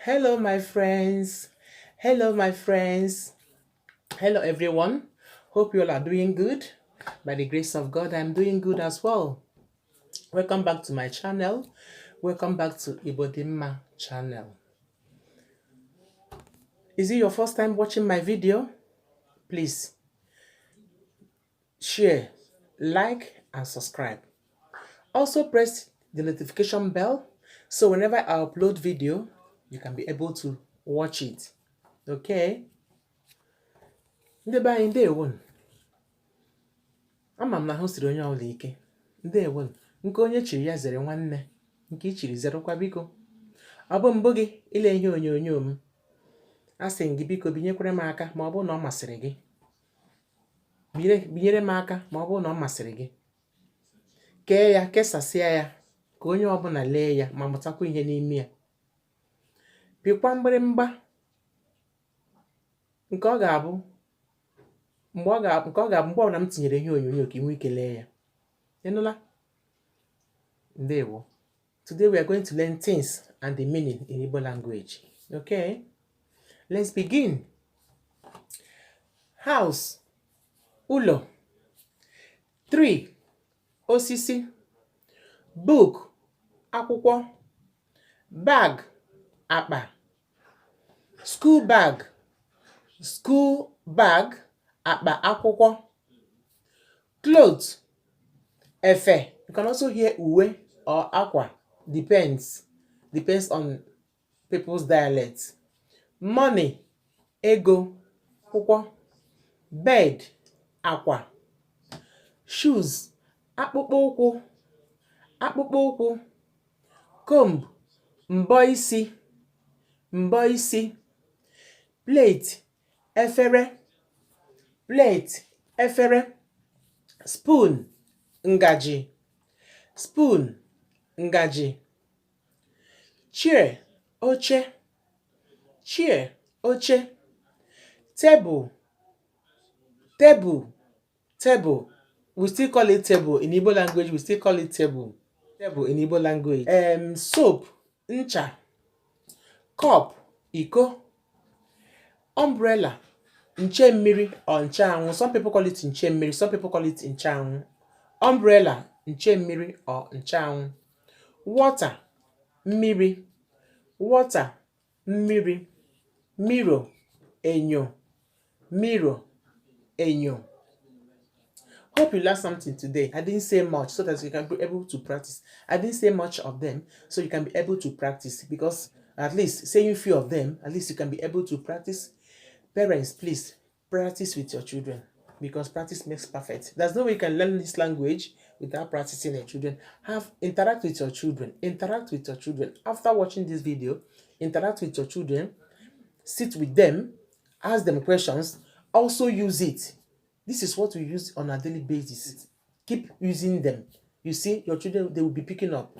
Hello, my friends. Hello, my friends. Hello, everyone. Hope you all are doing good. By the grace of God, I'm doing good as well. Welcome back to my channel. Welcome back to Ibodimma channel. Is it your first time watching my video? Please share, like, and subscribe. Also press the notification bell so whenever I upload video, you can be able to watch it. Okay? Ndị be anyị ndewo. Ama m na ahụ siri onye ọbụla ike. Ndewo. Nke onye chiri ya zere nwanne. Nke i chiri zerekwa biko. Ọ bụ mbụ gị ile ihe onyonyo m. Asị m gị biko binyekwere m aka ma ọ bụ na ọ masịrị gị. Binyere m aka ma ọ bụ na ọ masịrị gị. Kee ya, kesasịa ya ka onye ọbụla lee ya ma mụtakwa ihe n'ime ya. Pịkwa mgbịrịmgba nke ọ ga-abụ mgbe ọbụla m tinyere ihe onyonyo ka ị nwee ike lee ya. Ịnụla? Ndewo. Today we are going to learn things and the meaning in Igbo language. Okay? Let's begin. House, ụlọ. Tree, osisi. Book, akwụkwọ. Bag, akpa. School bag, akpa akwụkwọ. Clothes, efe. You can also hear uwe or aqua. Depends on people's dialects. Money, ego, akwụkwọ. Bed, akwa. Shoes, akpụkpọ ụkwụ. Comb, mbọ isi. Plate, efere. Spoon, ngaji. Chair, oche. Table. We still call it table in Igbo language. We still call it table. Table in Igbo language. Soap, ncha. Cup, iko. Umbrella, nche mmiri or nchanwụ. Some people call it nche mmiri, some people call it nchanwụ. Umbrella, nche mmiri or nchanwụ. Water, mmiri. Mirror, enyo. Hope you learned something today. I didn't say much so that you can be able to practice. I didn't say much of them so you can be able to practice, because at least saying few of them, at least you can be able to practice. Parents, please practice with your children, because practice makes perfect. There's no way you can learn this language without practicing your children. Interact with your children. After watching this video, interact with your children. Sit with them. Ask them questions. Also use it. This is what we use on a daily basis. Keep using them. You see, your children, they will be picking up.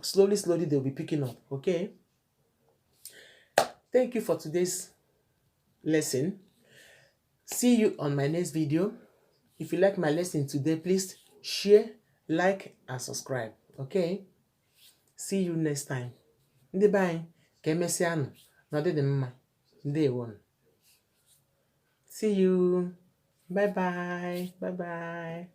Slowly, they will be picking up. Okay? Thank you for today's lesson. See you on my next video. If you like my lesson today, please share, like, and subscribe. Okay? See you next time. Ndị be anyị ka emesịanụ na ọdịdị mma. Ndewo. See you. Bye bye.